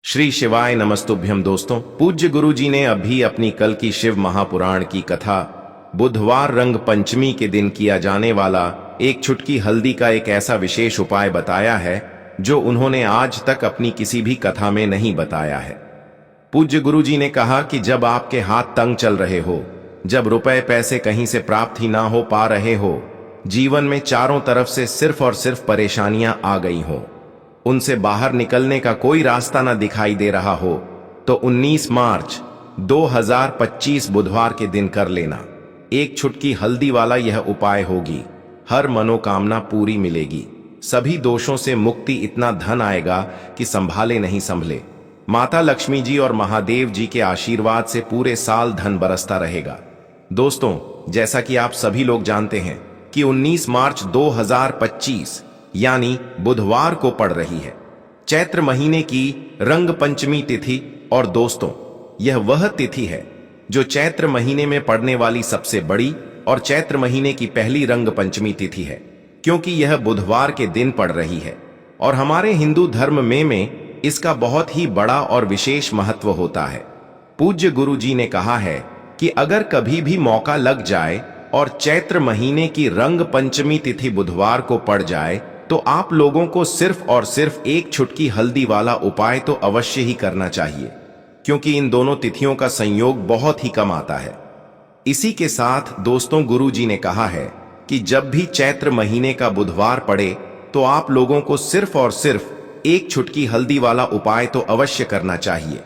श्री शिवाय नमस्तुभ्यम। दोस्तों, पूज्य गुरु जी ने अभी अपनी कल की शिव महापुराण की कथा बुधवार रंग पंचमी के दिन किया जाने वाला एक चुटकी हल्दी का एक ऐसा विशेष उपाय बताया है जो उन्होंने आज तक अपनी किसी भी कथा में नहीं बताया है। पूज्य गुरु जी ने कहा कि जब आपके हाथ तंग चल रहे हो, जब रुपए पैसे कहीं से प्राप्त ही ना हो पा रहे हो, जीवन में चारों तरफ से सिर्फ और सिर्फ परेशानियां आ गई हो, उनसे बाहर निकलने का कोई रास्ता ना दिखाई दे रहा हो, तो 19 मार्च 2025 बुधवार के दिन कर लेना। एक चुटकी हल्दी वाला यह उपाय होगी, हर मनोकामना पूरी मिलेगी, सभी दोषों से मुक्ति, इतना धन आएगा कि संभाले नहीं संभले। माता लक्ष्मी जी और महादेव जी के आशीर्वाद से पूरे साल धन बरसता रहेगा। दोस्तों, जैसा कि आप सभी लोग जानते हैं कि 19 मार्च 2025 यानी बुधवार को पड़ रही है चैत्र महीने की रंग पंचमी तिथि। और दोस्तों, यह वह तिथि है जो चैत्र महीने में पड़ने वाली सबसे बड़ी और चैत्र महीने की पहली रंग पंचमी तिथि है, क्योंकि यह बुधवार के दिन पड़ रही है। और हमारे हिंदू धर्म में इसका बहुत ही बड़ा और विशेष महत्व होता है। पूज्य गुरु जी ने कहा है कि अगर कभी भी मौका लग जाए और चैत्र महीने की रंग पंचमी तिथि बुधवार को पड़ जाए, तो आप लोगों को सिर्फ और सिर्फ एक चुटकी हल्दी वाला उपाय तो अवश्य ही करना चाहिए, क्योंकि इन दोनों तिथियों का संयोग बहुत ही कम आता है। इसी के साथ दोस्तों, गुरु जी ने कहा है कि जब भी चैत्र महीने का बुधवार पड़े तो आप लोगों को सिर्फ और सिर्फ एक चुटकी हल्दी वाला उपाय तो अवश्य करना चाहिए।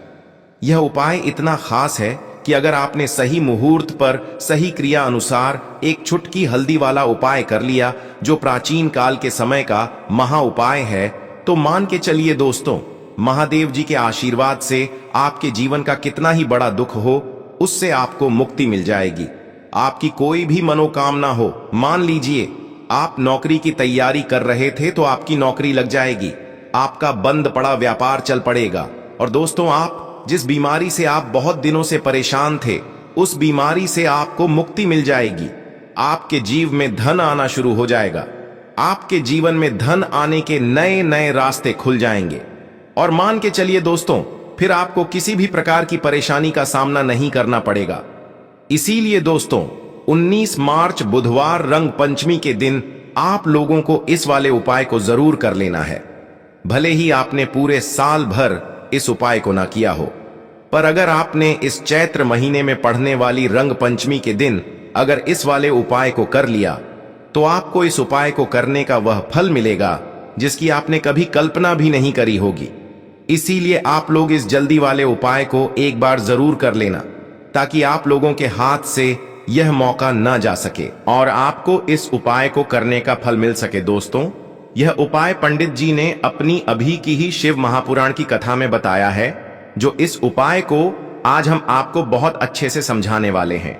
यह उपाय इतना खास है कि अगर आपने सही मुहूर्त पर सही क्रिया अनुसार एक चुटकी हल्दी वाला उपाय कर लिया, जो प्राचीन काल के समय का महा उपाय है, तो मान के चलिए दोस्तों, महादेव जी के आशीर्वाद से आपके जीवन का कितना ही बड़ा दुख हो, उससे आपको मुक्ति मिल जाएगी। आपकी कोई भी मनोकामना हो, मान लीजिए आप नौकरी की तैयारी कर रहे थे तो आपकी नौकरी लग जाएगी, आपका बंद पड़ा व्यापार चल पड़ेगा। और दोस्तों, आप जिस बीमारी से आप बहुत दिनों से परेशान थे, उस बीमारी से आपको मुक्ति मिल जाएगी। आपके जीव में धन आना शुरू हो जाएगा, आपके जीवन में धन आने के नए नए रास्ते खुल जाएंगे। और मान के चलिए दोस्तों, फिर आपको किसी भी प्रकार की परेशानी का सामना नहीं करना पड़ेगा। इसीलिए दोस्तों, 19 मार्च बुधवार रंग पंचमी के दिन आप लोगों को इस वाले उपाय को जरूर कर लेना है। भले ही आपने पूरे साल भर इस उपाय को ना किया हो, पर अगर आपने इस चैत्र महीने में पढ़ने वाली रंग पंचमी के दिन अगर इस वाले उपाय को कर लिया, तो आपको इस उपाय को करने का वह फल मिलेगा जिसकी आपने कभी कल्पना भी नहीं करी होगी। इसीलिए आप लोग इस जल्दी वाले उपाय को एक बार जरूर कर लेना, ताकि आप लोगों के हाथ से यह मौका ना जा सके और आपको इस उपाय को करने का फल मिल सके। दोस्तों, यह उपाय पंडित जी ने अपनी अभी की ही शिव महापुराण की कथा में बताया है, जो इस उपाय को आज हम आपको बहुत अच्छे से समझाने वाले हैं।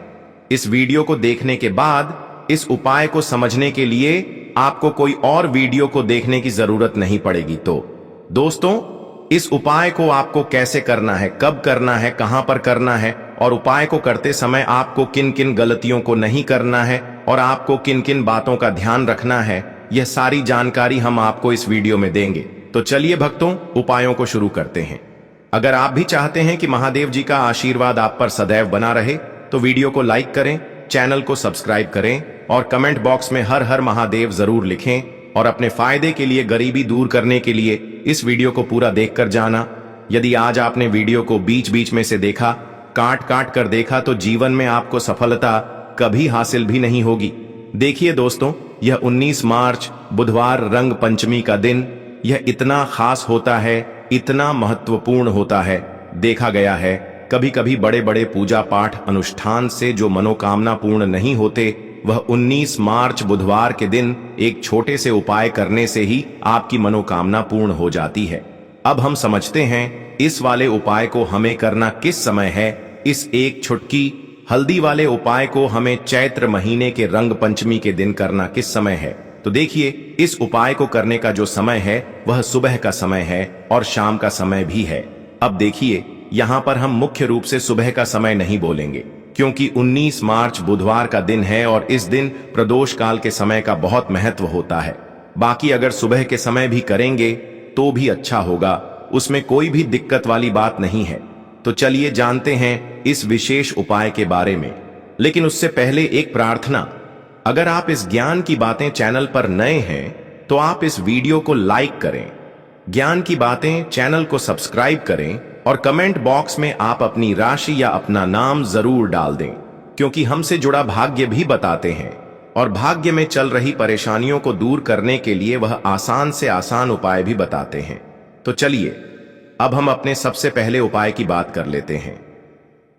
इस वीडियो को देखने के बाद इस उपाय को समझने के लिए आपको कोई और वीडियो को देखने की जरूरत नहीं पड़ेगी। तो दोस्तों, इस उपाय को आपको कैसे करना है, कब करना है, कहां पर करना है, और उपाय को करते समय आपको किन किन गलतियों को नहीं करना है और आपको किन किन बातों का ध्यान रखना है, यह सारी जानकारी हम आपको इस वीडियो में देंगे। तो चलिए भक्तों, उपायों को शुरू करते हैं। अगर आप भी चाहते हैं कि महादेव जी का आशीर्वाद आप पर सदैव बना रहे, तो वीडियो को लाइक करें, चैनल को सब्सक्राइब करें और कमेंट बॉक्स में हर हर महादेव जरूर लिखें। और अपने फायदे के लिए, गरीबी दूर करने के लिए इस वीडियो को पूरा देखकर जाना। यदि आज आपने वीडियो को बीच बीच में से देखा, काट काट कर देखा, तो जीवन में आपको सफलता कभी हासिल भी नहीं होगी। देखिए दोस्तों, यह 19 मार्च बुधवार रंग पंचमी का दिन, यह इतना खास होता है, इतना महत्वपूर्ण होता है। देखा गया है कभी कभी बड़े बड़े पूजा पाठ अनुष्ठान से जो मनोकामना पूर्ण नहीं होते, वह 19 मार्च बुधवार के दिन एक छोटे से उपाय करने से ही आपकी मनोकामना पूर्ण हो जाती है। अब हम समझते हैं इस वाले उपाय को हमें करना किस समय है। इस एक चुटकी हल्दी वाले उपाय को हमें चैत्र महीने के रंग पंचमी के दिन करना किस समय है। तो देखिए, इस उपाय को करने का जो समय है वह सुबह का समय है और शाम का समय भी है। अब देखिए, यहाँ पर हम मुख्य रूप से सुबह का समय नहीं बोलेंगे, क्योंकि 19 मार्च बुधवार का दिन है और इस दिन प्रदोष काल के समय का बहुत महत्व होता है। बाकी अगर सुबह के समय भी करेंगे तो भी अच्छा होगा, उसमें कोई भी दिक्कत वाली बात नहीं है। तो चलिए जानते हैं इस विशेष उपाय के बारे में। लेकिन उससे पहले एक प्रार्थना, अगर आप इस ज्ञान की बातें चैनल पर नए हैं तो आप इस वीडियो को लाइक करें, ज्ञान की बातें चैनल को सब्सक्राइब करें और कमेंट बॉक्स में आप अपनी राशि या अपना नाम जरूर डाल दें, क्योंकि हमसे जुड़ा भाग्य भी बताते हैं और भाग्य में चल रही परेशानियों को दूर करने के लिए वह आसान से आसान उपाय भी बताते हैं। तो चलिए अब हम अपने सबसे पहले उपाय की बात कर लेते हैं।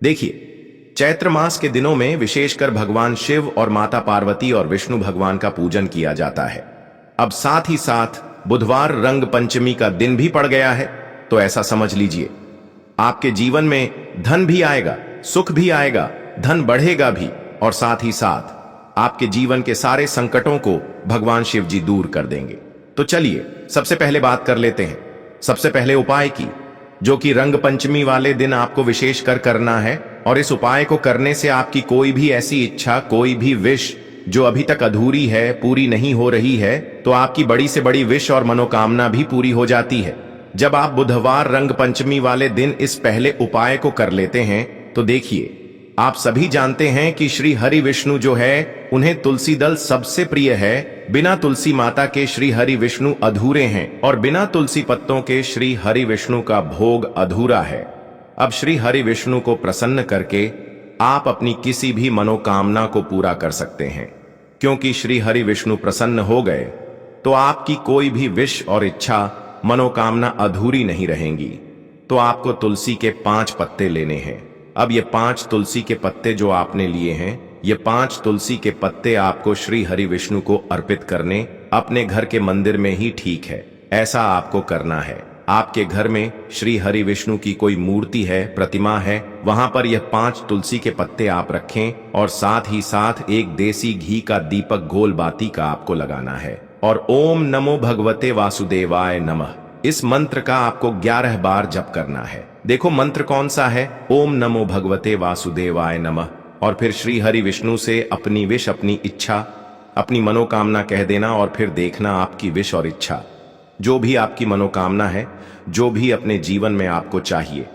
देखिए, चैत्र मास के दिनों में विशेषकर भगवान शिव और माता पार्वती और विष्णु भगवान का पूजन किया जाता है। अब साथ ही साथ बुधवार रंग पंचमी का दिन भी पड़ गया है, तो ऐसा समझ लीजिए आपके जीवन में धन भी आएगा, सुख भी आएगा, धन बढ़ेगा भी, और साथ ही साथ आपके जीवन के सारे संकटों को भगवान शिव जी दूर कर देंगे। तो चलिए सबसे पहले बात कर लेते हैं सबसे पहले उपाय की, जो कि रंग पंचमी वाले दिन आपको विशेषकर करना है। और इस उपाय को करने से आपकी कोई भी ऐसी इच्छा, कोई भी विश जो अभी तक अधूरी है, पूरी नहीं हो रही है, तो आपकी बड़ी से बड़ी विश और मनोकामना भी पूरी हो जाती है। जब आप बुधवार रंग पंचमी वाले दिन इस पहले उपाय को कर लेते हैं तो देखिए, आप सभी जानते हैं कि श्री हरि विष्णु जो है उन्हें तुलसी दल सबसे प्रिय है। बिना तुलसी माता के श्री हरि विष्णु अधूरे हैं और बिना तुलसी पत्तों के श्री हरि विष्णु का भोग अधूरा है। अब श्री हरि विष्णु को प्रसन्न करके आप अपनी किसी भी मनोकामना को पूरा कर सकते हैं, क्योंकि श्री हरि विष्णु प्रसन्न हो गए तो आपकी कोई भी विश और इच्छा, मनोकामना अधूरी नहीं रहेंगी। तो आपको तुलसी के 5 पत्ते लेने हैं। अब ये 5 तुलसी के पत्ते जो आपने लिए हैं, ये 5 तुलसी के पत्ते आपको श्री हरि विष्णु को अर्पित करने अपने घर के मंदिर में ही ठीक है। ऐसा आपको करना है। आपके घर में श्री हरि विष्णु की कोई मूर्ति है, प्रतिमा है, वहां पर यह 5 तुलसी के पत्ते आप रखें और साथ ही साथ एक देसी घी का दीपक गोल बाती का आपको लगाना है और ओम नमो भगवते वासुदेवाय नमः इस मंत्र का आपको 11 बार जप करना है। देखो मंत्र कौन सा है, ओम नमो भगवते वासुदेवाय नमः। और फिर श्री हरि विष्णु से अपनी विश, अपनी इच्छा, अपनी मनोकामना कह देना और फिर देखना आपकी विश और इच्छा, जो भी आपकी मनोकामना है, जो भी अपने जीवन में आपको चाहिए।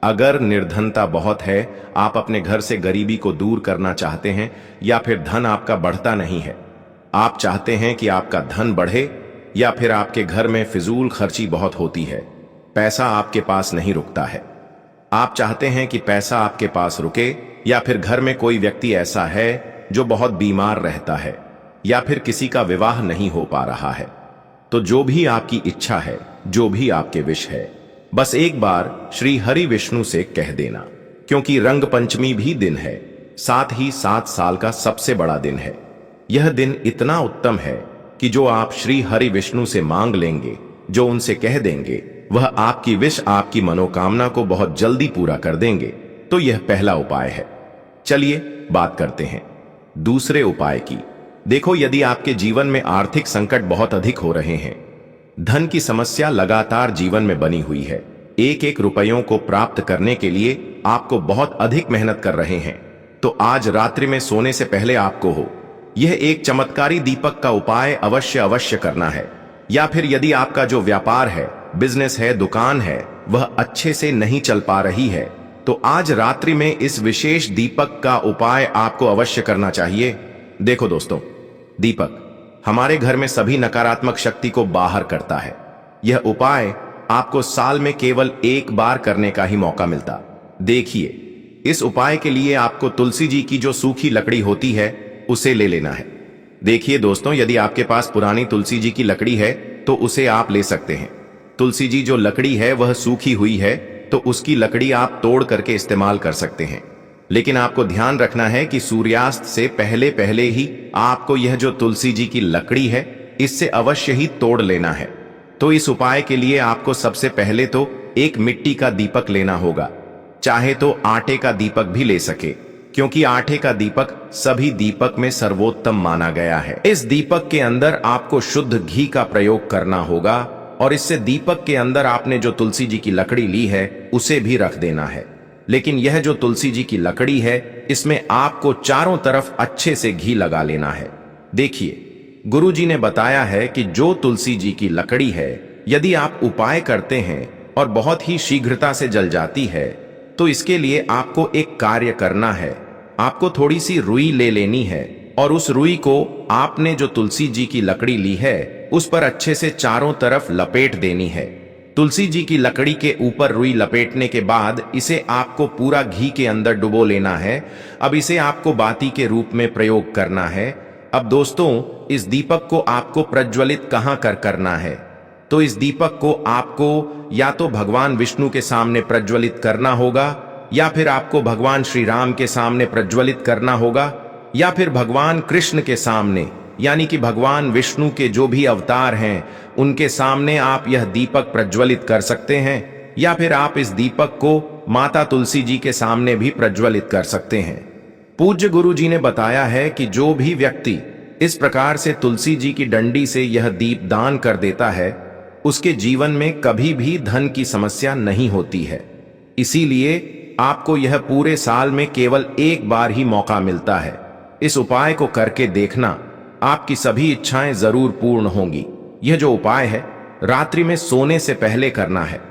अगर निर्धनता बहुत है, आप अपने घर से गरीबी को दूर करना चाहते हैं, या फिर धन आपका बढ़ता नहीं है, आप चाहते हैं कि आपका धन बढ़े, या फिर आपके घर में फिजूल खर्ची बहुत होती है, पैसा आपके पास नहीं रुकता है, आप चाहते हैं कि पैसा आपके पास रुके, या फिर घर में कोई व्यक्ति ऐसा है जो बहुत बीमार रहता है, या फिर किसी का विवाह नहीं हो पा रहा है, तो जो भी आपकी इच्छा है, जो भी आपके विश है, बस एक बार श्री हरि विष्णु से कह देना। क्योंकि रंग पंचमी भी दिन है, साथ ही 7 साल का सबसे बड़ा दिन है। यह दिन इतना उत्तम है कि जो आप श्री हरि विष्णु से मांग लेंगे, जो उनसे कह देंगे, वह आपकी विश, आपकी मनोकामना को बहुत जल्दी पूरा कर देंगे। तो यह पहला उपाय है। चलिए बात करते हैं दूसरे उपाय की। देखो, यदि आपके जीवन में आर्थिक संकट बहुत अधिक हो रहे हैं, धन की समस्या लगातार जीवन में बनी हुई है, एक एक रुपयों को प्राप्त करने के लिए आपको बहुत अधिक मेहनत कर रहे हैं, तो आज रात्रि में सोने से पहले आपको यह एक चमत्कारी दीपक का उपाय अवश्य करना है। या फिर यदि आपका जो व्यापार है, बिजनेस है, दुकान है, वह अच्छे से नहीं चल पा रही है, तो आज रात्रि में इस विशेष दीपक का उपाय आपको अवश्य करना चाहिए। देखो दोस्तों, दीपक हमारे घर में सभी नकारात्मक शक्ति को बाहर करता है। यह उपाय आपको साल में केवल एक बार करने का ही मौका मिलता। देखिए, इस उपाय के लिए आपको तुलसी जी की जो सूखी लकड़ी होती है उसे ले लेना है। देखिए दोस्तों, यदि आपके पास पुरानी तुलसी जी की लकड़ी है तो उसे आप ले सकते हैं। तुलसी जी जो लकड़ी है वह सूखी हुई है, तो उसकी लकड़ी आप तोड़ करके इस्तेमाल कर सकते हैं। लेकिन आपको ध्यान रखना है कि सूर्यास्त से पहले पहले ही आपको यह जो तुलसी जी की लकड़ी है, इससे अवश्य ही तोड़ लेना है। तो इस उपाय के लिए आपको सबसे पहले तो एक मिट्टी का दीपक लेना होगा, चाहे तो आटे का दीपक भी ले सके, क्योंकि आटे का दीपक सभी दीपक में सर्वोत्तम माना गया है। इस दीपक के अंदर आपको शुद्ध घी का प्रयोग करना होगा और इससे दीपक के अंदर आपने जो तुलसी जी की लकड़ी ली है उसे भी रख देना है। लेकिन यह जो तुलसी जी की लकड़ी है, इसमें आपको चारों तरफ अच्छे से घी लगा लेना है। देखिए, गुरु जी ने बताया है कि जो तुलसी जी की लकड़ी है, यदि आप उपाय करते हैं और बहुत ही शीघ्रता से जल जाती है, तो इसके लिए आपको एक कार्य करना है। आपको थोड़ी सी रुई ले लेनी है और उस रुई को आपने जो तुलसी जी की लकड़ी ली है उस पर अच्छे से चारों तरफ लपेट देनी है। तुलसी जी की लकड़ी के ऊपर रुई लपेटने के बाद इसे आपको पूरा घी के अंदर डुबो लेना है। अब इसे आपको बाती के रूप में प्रयोग करना है। अब दोस्तों, इस दीपक को आपको प्रज्वलित कहाँ करना है? तो इस दीपक को आपको या तो भगवान विष्णु के सामने प्रज्वलित करना होगा, या फिर आपको भगवान श्री राम के सामने प्रज्वलित करना होगा, या फिर भगवान कृष्ण के सामने, यानी कि भगवान विष्णु के जो भी अवतार हैं उनके सामने आप यह दीपक प्रज्वलित कर सकते हैं, या फिर आप इस दीपक को माता तुलसी जी के सामने भी प्रज्वलित कर सकते हैं। पूज्य गुरु जी ने बताया है कि जो भी व्यक्ति इस प्रकार से तुलसी जी की डंडी से यह दीप दान कर देता है उसके जीवन में कभी भी धन की समस्या नहीं होती है। इसीलिए आपको यह पूरे साल में केवल एक बार ही मौका मिलता है। इस उपाय को करके देखना, आपकी सभी इच्छाएं जरूर पूर्ण होंगी। यह जो उपाय है रात्रि में सोने से पहले करना है।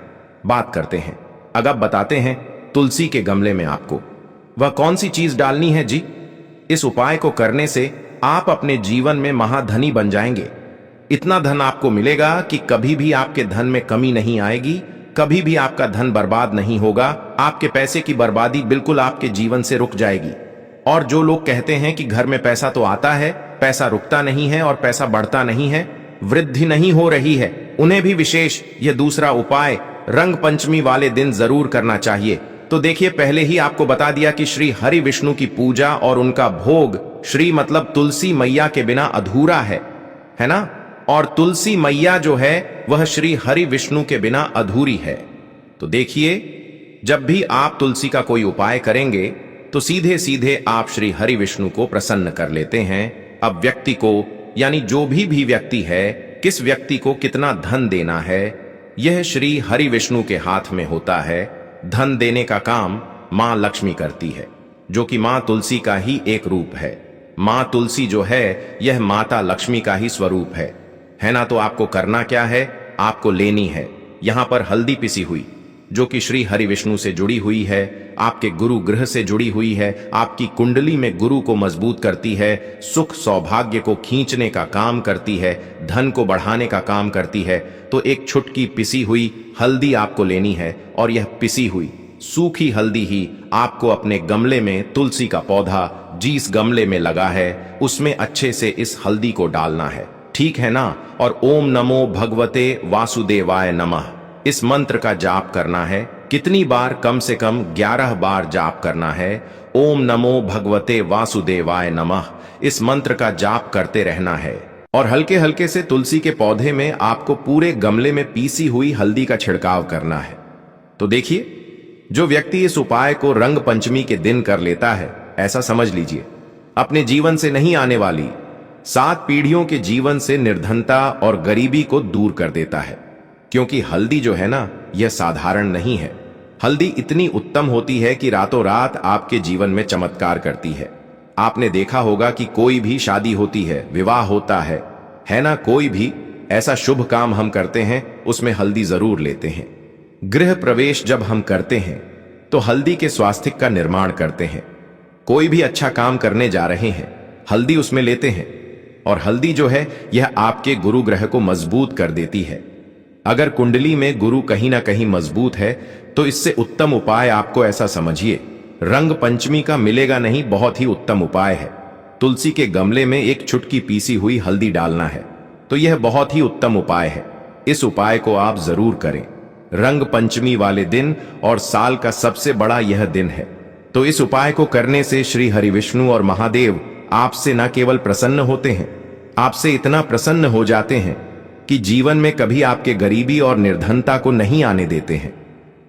बात करते हैं, अब बताते हैं तुलसी के गमले में आपको वह कौन सी चीज डालनी है जी। इस उपाय को करने से आप अपने जीवन में महाधनी बन जाएंगे। इतना धन आपको मिलेगा कि कभी भी आपके धन में कमी नहीं आएगी, कभी भी आपका धन बर्बाद नहीं होगा। आपके पैसे की बर्बादी बिल्कुल आपके जीवन से रुक जाएगी। और जो लोग कहते हैं कि घर में पैसा तो आता है, पैसा रुकता नहीं है और पैसा बढ़ता नहीं है, वृद्धि नहीं हो रही है, उन्हें भी विशेष यह दूसरा उपाय रंग पंचमी वाले दिन जरूर करना चाहिए। तो देखिए, पहले ही आपको बता दिया कि श्री हरि विष्णु की पूजा और उनका भोग श्री मतलब तुलसी मैया के बिना अधूरा है ना? और तुलसी मैया जो है वह श्री हरि विष्णु के बिना अधूरी है। तो देखिए, जब भी आप तुलसी का कोई उपाय करेंगे तो सीधे सीधे आप श्री हरि विष्णु को प्रसन्न कर लेते हैं। अब व्यक्ति को, यानी जो भी व्यक्ति है, किस व्यक्ति को कितना धन देना है, यह श्री हरि विष्णु के हाथ में होता है। धन देने का काम मां लक्ष्मी करती है, जो कि मां तुलसी का ही एक रूप है। मां तुलसी जो है यह माता लक्ष्मी का ही स्वरूप है ना? तो आपको करना क्या है? आपको लेनी है यहां पर हल्दी पिसी हुई, जो कि श्री हरि विष्णु से जुड़ी हुई है, आपके गुरु ग्रह से जुड़ी हुई है, आपकी कुंडली में गुरु को मजबूत करती है, सुख सौभाग्य को खींचने का काम करती है, धन को बढ़ाने का काम करती है। तो एक छुटकी पिसी हुई हल्दी आपको लेनी है, और यह पिसी हुई सूखी हल्दी ही आपको अपने गमले में, तुलसी का पौधा जिस गमले में लगा है उसमें अच्छे से इस हल्दी को डालना है, ठीक है ना? और ओम नमो भगवते वासुदेवाय नमः इस मंत्र का जाप करना है। कितनी बार? कम से कम 11 बार जाप करना है। ओम नमो भगवते वासुदेवाय नमः इस मंत्र का जाप करते रहना है। और हल्के हल्के से तुलसी के पौधे में आपको पूरे गमले में पीसी हुई हल्दी का छिड़काव करना है। तो देखिए, जो व्यक्ति इस उपाय को रंग पंचमी के दिन कर लेता है, ऐसा समझ लीजिए अपने जीवन से नहीं आने वाली 7 पीढ़ियों के जीवन से निर्धनता और गरीबी को दूर कर देता है। क्योंकि हल्दी जो है ना, यह साधारण नहीं है। हल्दी इतनी उत्तम होती है कि रातों रात आपके जीवन में चमत्कार करती है। आपने देखा होगा कि कोई भी शादी होती है, विवाह होता है ना? कोई भी ऐसा शुभ काम हम करते हैं उसमें हल्दी जरूर लेते हैं। गृह प्रवेश जब हम करते हैं तो हल्दी के स्वास्तिक का निर्माण करते हैं। कोई भी अच्छा काम करने जा रहे हैं, हल्दी उसमें लेते हैं। और हल्दी जो है यह आपके गुरु ग्रह को मजबूत कर देती है। अगर कुंडली में गुरु कहीं ना कहीं मजबूत है तो इससे उत्तम उपाय आपको ऐसा समझिए रंग पंचमी का मिलेगा नहीं। बहुत ही उत्तम उपाय है। तुलसी के गमले में एक चुटकी पीसी हुई हल्दी डालना है, तो यह बहुत ही उत्तम उपाय है। इस उपाय को आप जरूर करें रंग पंचमी वाले दिन, और साल का सबसे बड़ा यह दिन है। तो इस उपाय को करने से श्री हरि विष्णु और महादेव आपसे न केवल प्रसन्न होते हैं, आपसे इतना प्रसन्न हो जाते हैं कि जीवन में कभी आपके गरीबी और निर्धनता को नहीं आने देते हैं।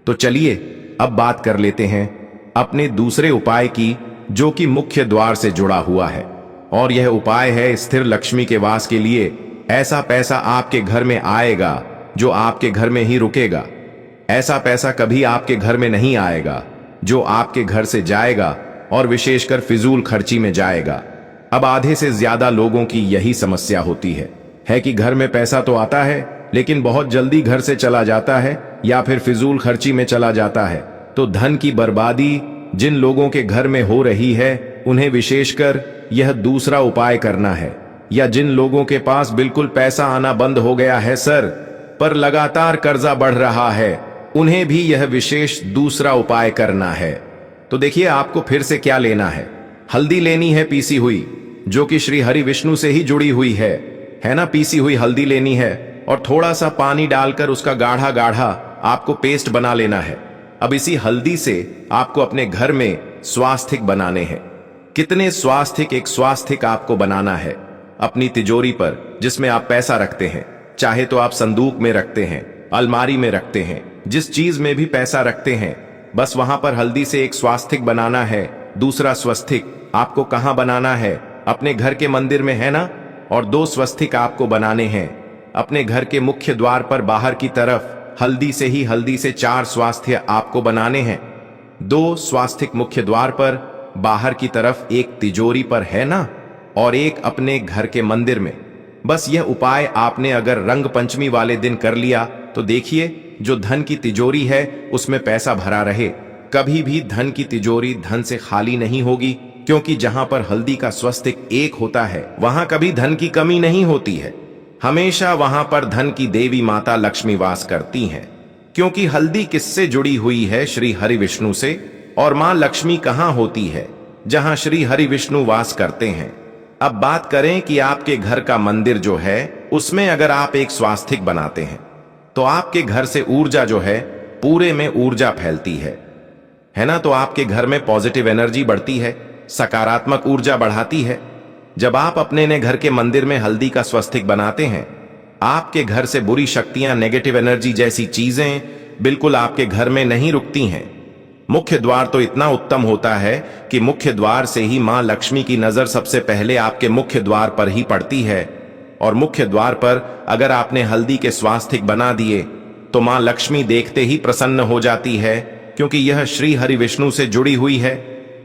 तो चलिए अब बात कर लेते हैं अपने दूसरे उपाय की, जो कि मुख्य द्वार से जुड़ा हुआ है। और यह उपाय है स्थिर लक्ष्मी के वास के लिए। ऐसा पैसा आपके घर में आएगा जो आपके घर में ही रुकेगा। ऐसा पैसा कभी आपके घर में नहीं आएगा जो आपके घर से जाएगा, और विशेषकर फिजूल खर्ची में जाएगा। अब आधे से ज्यादा लोगों की यही समस्या होती है कि घर में पैसा तो आता है लेकिन बहुत जल्दी घर से चला जाता है, या फिर फिजूल खर्ची में चला जाता है, तो धन की बर्बादी जिन लोगों के घर में हो रही है उन्हें विशेषकर यह दूसरा उपाय करना है। या जिन लोगों के पास बिल्कुल पैसा आना बंद हो गया है सर, पर लगातार कर्जा बढ़ रहा है, उन्हें भी यह विशेष दूसरा उपाय करना है। तो देखिए आपको फिर से क्या लेना है। हल्दी लेनी है पीसी हुई, जो कि श्री हरि विष्णु से ही जुड़ी हुई है ना। पीसी हुई हल्दी लेनी है और थोड़ा सा पानी डालकर उसका गाढ़ा गाढ़ा आपको पेस्ट बना लेना है। अब इसी हल्दी से आपको अपने घर में स्वास्थिक बनाने हैं। कितने स्वास्थिक? एक स्वास्थिक आपको बनाना है अपनी तिजोरी पर, जिसमें आप पैसा रखते हैं। चाहे तो आप संदूक में रखते हैं, अलमारी में रखते हैं, जिस चीज में भी पैसा रखते हैं, बस वहां पर हल्दी से एक स्वास्थिक बनाना है। दूसरा स्वस्तिक आपको कहां बनाना है? अपने घर के मंदिर में, है ना। और 2 स्वस्तिक आपको बनाने हैं अपने घर के मुख्य द्वार पर बाहर की तरफ। हल्दी से 4 स्वास्थ्य आपको बनाने हैं। 2 स्वास्थिक मुख्य द्वार पर बाहर की तरफ, एक तिजोरी पर, है ना, और एक अपने घर के मंदिर में। बस यह उपाय आपने अगर रंग पंचमी वाले दिन कर लिया तो देखिए जो धन की तिजोरी है उसमें पैसा भरा रहे। कभी भी धन की तिजोरी धन से खाली नहीं होगी, क्योंकि जहां पर हल्दी का स्वस्तिक एक होता है वहां कभी धन की कमी नहीं होती है। हमेशा वहां पर धन की देवी माता लक्ष्मी वास करती हैं, क्योंकि हल्दी किससे जुड़ी हुई है? श्री हरि विष्णु से। और मां लक्ष्मी कहां होती है? जहां श्री हरि विष्णु वास करते हैं। अब बात करें कि आपके घर का मंदिर जो है उसमें अगर आप एक स्वास्तिक बनाते हैं तो आपके घर से ऊर्जा जो है पूरे में ऊर्जा फैलती है ना। तो आपके घर में पॉजिटिव एनर्जी बढ़ती है, सकारात्मक ऊर्जा बढ़ाती है। जब आप अपने ने घर के मंदिर में हल्दी का स्वस्तिक बनाते हैं, आपके घर से बुरी शक्तियां, नेगेटिव एनर्जी जैसी चीजें बिल्कुल आपके घर में नहीं रुकती हैं। मुख्य द्वार तो इतना उत्तम होता है कि मुख्य द्वार से ही मां लक्ष्मी की नजर सबसे पहले आपके मुख्य द्वार पर ही पड़ती है। और मुख्य द्वार पर अगर आपने हल्दी के स्वास्तिक बना दिए तो मां लक्ष्मी देखते ही प्रसन्न हो जाती है, क्योंकि यह श्री हरि विष्णु से जुड़ी हुई है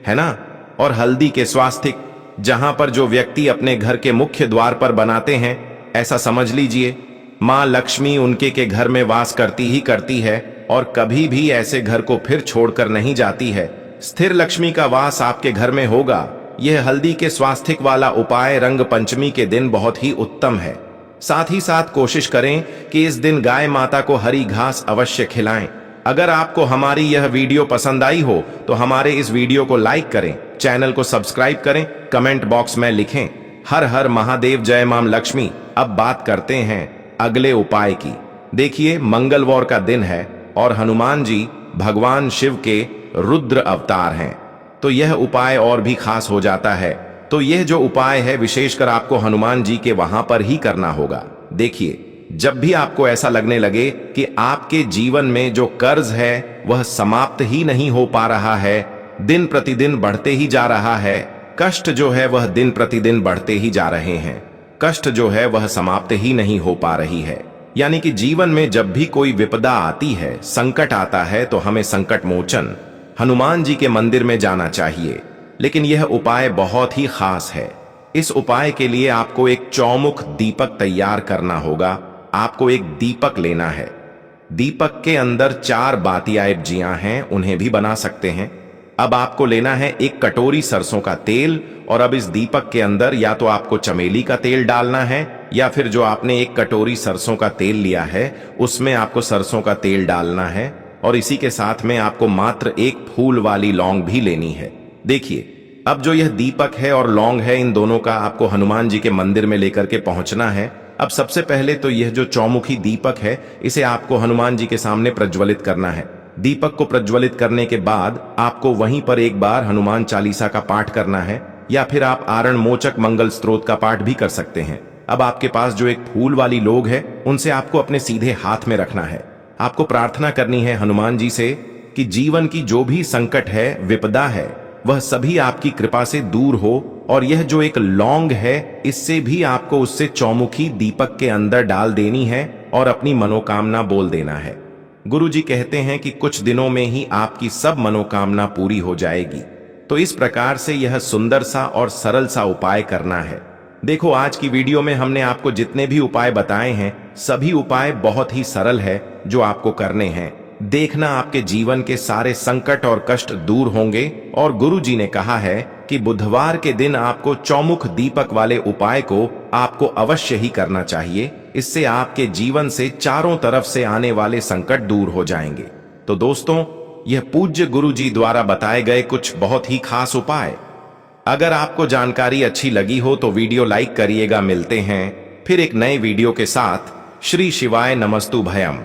ना। और हल्दी के स्वास्तिक जहां पर जो व्यक्ति अपने घर के मुख्य द्वार पर बनाते हैं, ऐसा समझ लीजिए मां लक्ष्मी उनके के घर में वास करती ही करती है और कभी भी ऐसे घर को फिर छोड़कर नहीं जाती है। स्थिर लक्ष्मी का वास आपके घर में होगा। यह हल्दी के स्वास्तिक वाला उपाय रंग पंचमी के दिन बहुत ही उत्तम है। साथ ही साथ कोशिश करें कि इस दिन गाय माता को हरी घास अवश्य खिलाएं। अगर आपको हमारी यह वीडियो पसंद आई हो तो हमारे इस वीडियो को लाइक करें, चैनल को सब्सक्राइब करें, कमेंट बॉक्स में लिखें हर हर महादेव, जय मां लक्ष्मी। अब बात करते हैं अगले उपाय की। देखिए मंगलवार का दिन है और हनुमान जी भगवान शिव के रुद्र अवतार हैं, तो यह उपाय और भी खास हो जाता है। तो यह जो उपाय है विशेषकर आपको हनुमान जी के वहां पर ही करना होगा। देखिए जब भी आपको ऐसा लगने लगे कि आपके जीवन में जो कर्ज है वह समाप्त ही नहीं हो पा रहा है, दिन प्रतिदिन बढ़ते ही जा रहा है, कष्ट जो है वह दिन प्रतिदिन बढ़ते ही जा रहे हैं, कष्ट जो है वह समाप्त ही नहीं हो पा रही है, यानी कि जीवन में जब भी कोई विपदा आती है, संकट आता है, तो हमें संकट मोचन हनुमान जी के मंदिर में जाना चाहिए। लेकिन यह उपाय बहुत ही खास है। इस उपाय के लिए आपको एक चौमुख दीपक तैयार करना होगा। आपको एक दीपक लेना है। दीपक के अंदर 4 बातियां हैं, उन्हें भी बना सकते हैं। अब आपको लेना है एक कटोरी सरसों का तेल, और अब इस दीपक के अंदर या तो आपको चमेली का तेल डालना है, या फिर जो आपने एक कटोरी सरसों का तेल लिया है उसमें आपको सरसों का तेल डालना है। और इसी के साथ में आपको मात्र एक फूल वाली लौंग भी लेनी है। देखिए अब जो यह दीपक है और लौंग है, इन दोनों का आपको हनुमान जी के मंदिर में लेकर के पहुंचना है। अब सबसे पहले तो यह जो चौमुखी दीपक है इसे आपको हनुमान जी के सामने प्रज्वलित करना है। दीपक को प्रज्वलित करने के बाद आपको वहीं पर एक बार हनुमान चालीसा का पाठ करना है, या फिर आप आरण मोचक मंगल स्त्रोत का पाठ भी कर सकते हैं। अब आपके पास जो एक फूल वाली लोग है उनसे आपको अपने सीधे हाथ में रखना है। आपको प्रार्थना करनी है हनुमान जी से कि जीवन की जो भी संकट है, विपदा है, वह सभी आपकी कृपा से दूर हो। और यह जो एक लौंग है इससे भी आपको उससे चौमुखी दीपक के अंदर डाल देनी है और अपनी मनोकामना बोल देना है। गुरु जी कहते हैं कि कुछ दिनों में ही आपकी सब मनोकामना पूरी हो जाएगी। तो इस प्रकार से यह सुंदर सा और सरल सा उपाय करना है। देखो आज की वीडियो में हमने आपको जितने भी उपाय बताए हैं सभी उपाय बहुत ही सरल है, जो आपको करने हैं। देखना आपके जीवन के सारे संकट और कष्ट दूर होंगे। और गुरु जी ने कहा है कि बुधवार के दिन आपको चौमुख दीपक वाले उपाय को आपको अवश्य ही करना चाहिए। इससे आपके जीवन से चारों तरफ से आने वाले संकट दूर हो जाएंगे। तो दोस्तों, यह पूज्य गुरु जी द्वारा बताए गए कुछ बहुत ही खास उपाय। अगर आपको जानकारी अच्छी लगी हो तो वीडियो लाइक करिएगा। मिलते हैं फिर एक नए वीडियो के साथ। श्री शिवाय नमस्तु भयम।